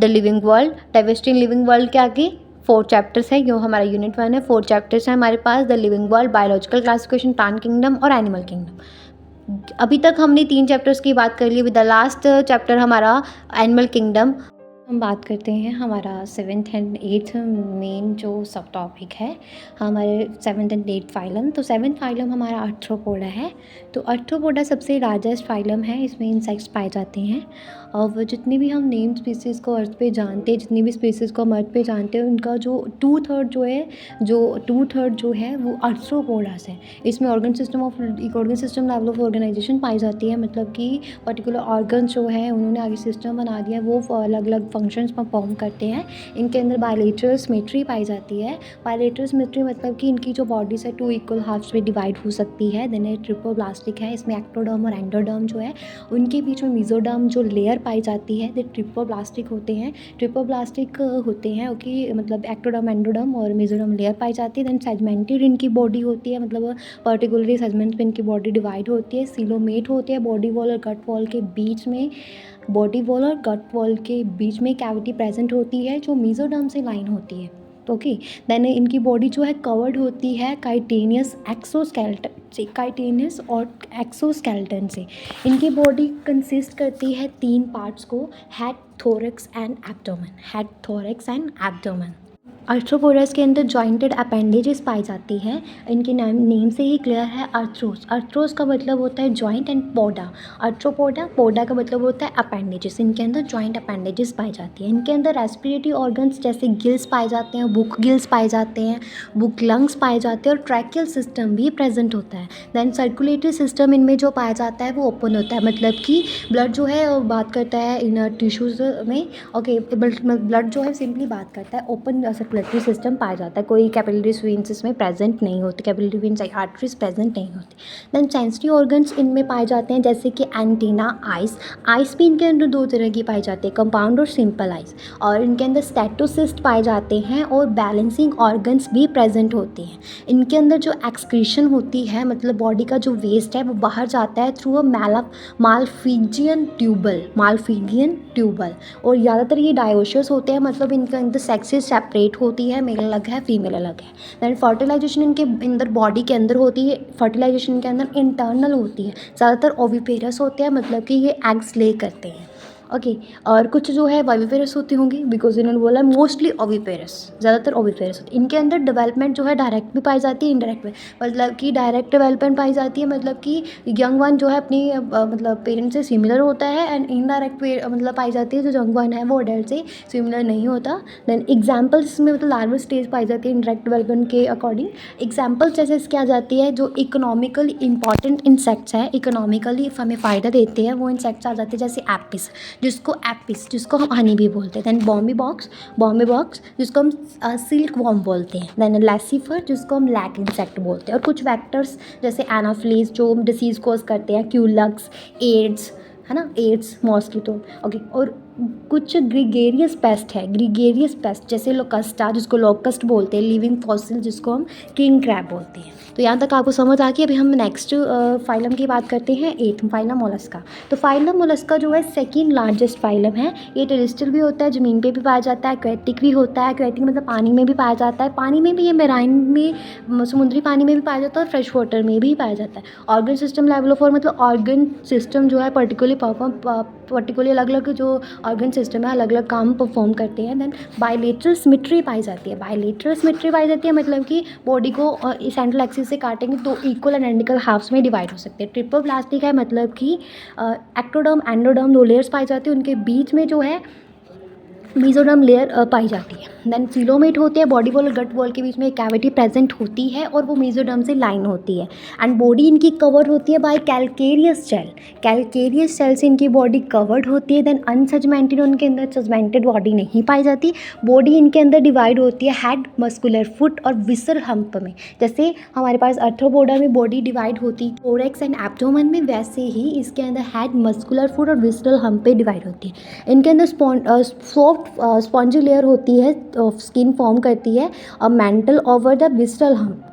The living world, diversity in living world के आगे 4 chapters है, जो हमारा यूनिट 1 है। 4 चैप्टर्स हैं हमारे पास, the living world, biological classification, plant kingdom और एनिमल किंगडम। अभी तक हमने 3 चैप्टर्स की बात कर ली। विद द लास्ट चैप्टर हमारा एनिमल किंगडम। हम बात करते हैं हमारा 7th एंड 8th मेन जो सब टॉपिक है हमारे 7th एंड 8th फाइलम। तो 7th फाइलम हमारा आर्थ्रोपोडा है। तो आर्थ्रोपोडा सबसे लार्जेस्ट फाइलम है, इसमें इंसेक्ट्स पाए जाते हैं। और जितनी भी हम नेम स्पीसीज़ को अर्थ पे जानते हैं, जितनी भी स्पीसीज़ को हम अर्थ पे जानते हैं, उनका जो 2/3 जो है वो आर्थ्रोपोडास है। इसमें organ system level of organisation पाई जाती है, मतलब कि पर्टिकुलर ऑर्गन्स जो है उन्होंने आगे सिस्टम बना दिया, वो अलग अलग फंक्शंस परफॉर्म करते हैं। इनके अंदर बायलेटरल सिमेट्री पाई जाती है। बायलेटरल सिमेट्री मतलब कि इनकी जो बॉडीज़ है 2 इक्वल हाफ्स में डिवाइड हो सकती है। देन ये ट्रिप्लोब्लास्टिक है, इसमें एक्टोडर्म और एंडोडर्म जो है उनके बीच में मेसोडर्म जो लेयर पाई जाती है, ये ट्रिप्लोब्लास्टिक होते हैं। ओके, मतलब एक्टोडर्म, एंडोडर्म और मेसोडर्म लेयर पाई जाती है। देन सेगमेंटेड इनकी बॉडी होती है, मतलब पर्टिकुलरली सेगमेंट्स में इनकी बॉडी डिवाइड होती है। सीलोमेट होते हैं, बॉडी वॉल और गट वॉल के बीच में कैविटी प्रेजेंट होती है जो मेसोडर्म से लाइन होती है। ओके, देन इनकी बॉडी जो है कवर्ड होती है काइटेनियस और एक्सोस्केलेटन से। इनकी बॉडी कंसिस्ट करती है 3 पार्ट्स को, head, thorax and abdomen. Arthropods के अंदर जॉइंटेड अपेंडेजेस पाई जाती है। इनके नेम से ही क्लियर है, आर्थ्रोस का मतलब होता है जॉइंट एंड पोडा का मतलब होता है अपेंडेजेस। इनके अंदर जॉइंट अपेंडेजेस पाई जाती है। इनके अंदर रेस्पिरेटरी ऑर्गन्स जैसे गिल्स पाए जाते हैं, बुक गिल्स पाए जाते हैं, बुक लंग्स पाए जाते हैं और ट्रैकियल सिस्टम भी प्रेजेंट होता है। देन सर्कुलेटरी सिस्टम इनमें जो पाया जाता है वो ओपन होता है, मतलब कि ब्लड जो है बात करता है इन टिश्यूज़ में। ओके, ब्लड जो है सिंपली बात करता है, ओपन सर्कुलेटरी सिस्टम पाया जाता है, कोई कैपिलरी वेन्स इसमें प्रेजेंट नहीं होती, कैपिलरी वेन्स आर्टरीज प्रेजेंट नहीं होती। देन सेंसरी ऑर्गन्स इनमें पाए जाते हैं, जैसे कि एंटीना, आइस भी इनके अंदर 2 तरह की पाई जाती है, कंपाउंड और सिंपल आइस। और इनके अंदर स्टेटोसिस्ट पाए जाते हैं और बैलेंसिंग ऑर्गन्स भी प्रेजेंट होते हैं। इनके अंदर जो एक्सक्रीशन होती है, मतलब बॉडी का जो वेस्ट है वो बाहर जाता है थ्रू अ मालफिजियन ट्यूबल। और ज़्यादातर ये डायोशियस होते हैं, मतलब इनके अंदर सेक्सेस सेपरेट होती है, मेल अलग है, फीमेल अलग है। दैन फर्टिलाइजेशन इनके अंदर बॉडी के अंदर होती है, फर्टिलाइजेशन के अंदर इंटरनल होती है। ज़्यादातर ओविपेरस होते हैं, मतलब कि ये एग्स ले करते हैं। ओके, और कुछ जो है वाइविपेरस होती होंगी, बिकॉज इन्होंने बोला मोस्टली ओविपेरस, ज़्यादातर ओविपेरस होती है। इनके अंदर डेवलपमेंट जो है डायरेक्ट भी पाई जाती है, इनडायरेक्ट में, मतलब कि डायरेक्ट डेवलपमेंट पाई जाती है, मतलब कि यंग वन जो है अपनी मतलब पेरेंट्स से सिमिलर होता है। एंड इनडायरेक्ट मतलब पाई जाती है, जो यंग वन है वो अडल्ट से सिमिलर नहीं होता। देन एग्जाम्पल्स में मतलब लार्वल स्टेज पाई जाती है इनडायरेक्ट डेवलपमेंट के अकॉर्डिंग। एग्जाम्पल्स जैसे इसके आ जाती है, जो इकोनॉमिकली इंपॉर्टेंट इंसेक्ट्स हैं, इकोनॉमिकली हमें फ़ायदा देते हैं, वो इंसेक्ट्स आ जाते हैं, जैसे एपिस जिसको हम हनी भी बोलते हैं। देन बॉम्बी बॉक्स जिसको हम सिल्क वॉर्म बोलते हैं। देन लैसीफर जिसको हम लैक इंसेक्ट बोलते हैं। और कुछ वेक्टर्स जैसे एनाफ्लीज जो डिसीज़ कोज करते हैं, क्यूलक्स, एड्स, है ना, एड्स, मॉस्किटो। ओके, और कुछ ग्रीगेरियस पेस्ट जैसे लोकस्टा जिसको लोकस्ट बोलते हैं, लिविंग फॉसिल जिसको हम किंग क्रैब बोलते हैं। तो यहाँ तक आपको समझ आ गई। अभी हम नेक्स्ट फाइलम की बात करते हैं, 8th फाइलम मोलस्का। तो फाइलम मोलस्का जो है सेकंड लार्जेस्ट फाइलम है। ये टेरेस्ट्रियल भी होता है, ज़मीन पे भी पाया जाता है, एक्वेटिक भी होता है। एक्वेटिक मतलब पानी में भी पाया जाता है, पानी में भी ये मेराइन में, समुद्री पानी में भी पाया जाता है और फ्रेश वाटर में भी पाया जाता है। ऑर्गन सिस्टम लेवल ऑफ, मतलब ऑर्गन सिस्टम जो है पर्टिकुलरली अलग अलग जो ऑर्गन सिस्टम है अलग अलग काम परफॉर्म करते हैं। देन बायलेटरल सिमेट्री पाई जाती है, मतलब कि बॉडी को सेंट्रल एक्सिस से काटेंगे तो इक्वल एंड आइडेंटिकल हाफ्स में डिवाइड हो सकते हैं। ट्रिप्लोब्लास्टिक है, मतलब कि एक्टोडर्म एंडोडर्म 2 लेयर्स पाई जाती है, उनके बीच में जो है मेसोडर्म लेयर पाई जाती है। देन सीलोमेट होते हैं, बॉडी वॉल और गट वॉल के बीच में एक कैविटी प्रेजेंट होती है और वो मेसोडर्म से लाइन होती है। एंड बॉडी इनकी कवर होती है बाय कैलकेरियस सेल से इनकी बॉडी कवर्ड होती है। देन अनसेगमेंटेड, उनके अंदर सेगमेंटेड बॉडी नहीं पाई जाती। बॉडी इनके अंदर डिवाइड होती है हेड, मस्कुलर फुट और विसरल हम्प में। जैसे हमारे पास आर्थ्रोपोडा में बॉडी डिवाइड होती थोरैक्स एंड एब्डोमेन में, वैसे ही इसके अंदर हेड, मस्कुलर फुट और विसरल हम्प पे डिवाइड होती है। इनके अंदर सॉफ्ट स्पॉन्जी लेयर होती है, स्किन फॉर्म करती है, और mental over the visceral hump.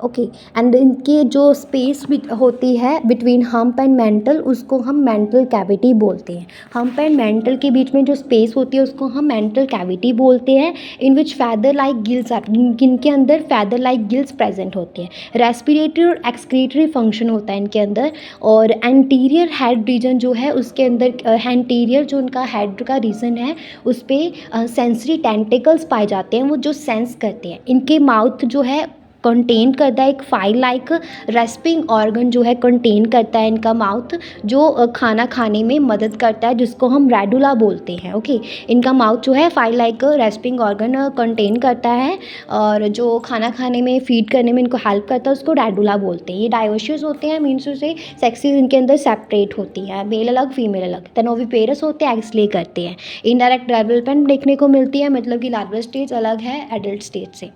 Okay. And इनके जो स्पेस होती है बिटवीन हम्प एंड मेंटल, उसको हम मेंटल कैविटी बोलते हैं। हम्प एंड मेंटल के बीच में जो स्पेस होती है उसको हम मेंटल कैविटी बोलते हैं। इन विच फैदर लाइक गिल्स आर, इनके अंदर फैदर लाइक गिल्स प्रेजेंट होते हैं। रेस्पिरेटरी और एक्सक्रीटरी फंक्शन होता है इनके अंदर। और एंटीरियर हेड रीजन जो है उसके अंदर, एंटीरियर जो उनका हेड का रीजन है उस पर सेंसरी टेंटिकल्स पाए जाते हैं, वो जो सेंस करते हैं। इनके माउथ जो है कंटेन करता है एक फाइल लाइक रेस्पिंग ऑर्गन जो है कंटेन करता है इनका माउथ, जो खाना खाने में मदद करता है, जिसको हम रेडुला बोलते हैं। ओके, इनका माउथ जो है file like respiring organ contain करता है, और जो खाना खाने में फीड करने में इनको हेल्प करता है उसको रेडुला बोलते हैं। ये डायोशियस होते हैं, मीन्स से सेक्सेस इनके अंदर सेपरेट होती हैं, मेल अलग फीमेल अलग। देन ओविपेरस होते हैं, एग्स ले करते हैं। इनडायरेक्ट डेवलपमेंट देखने को मिलती है, मतलब कि लार्वल स्टेज अलग है एडल्ट स्टेज से।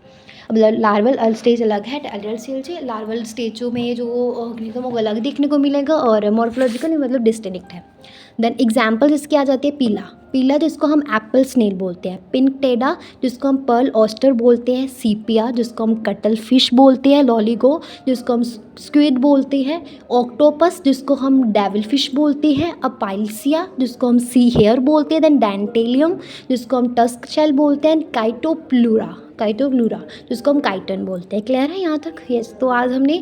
अब लार्वल स्टेज अलग है एडल्ट स्टेज से। लार्वल स्टेजों में जो ऑर्गेनिज्म वो अलग देखने को मिलेगा, और मॉर्फोलॉजिकली मतलब डिस्टिंक्ट है। देन एग्जाम्पल इसकी आ जाती है पीला। पीला जिसको हम एप्पल स्नेल बोलते हैं, पिंक टेडा जिसको हम पर्ल ऑस्टर बोलते हैं, सीपिया जिसको हम कटल फिश बोलते हैं, लॉलीगो जिसको हम स्क्विड बोलते हैं, ऑक्टोपस जिसको हम डेविल फिश बोलते हैं, अपाइलसिया जिसको हम सी हेयर बोलते हैं, देन डेंटेलियम जिसको हम टस्क शेल बोलते हैं, काइटोप्लूरा जिसको हम काइटन बोलते हैं। क्लियर है यहाँ तक? यस। तो आज हमने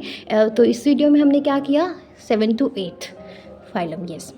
तो इस वीडियो में हमने क्या किया, 7 to 8 फाइलम। यस।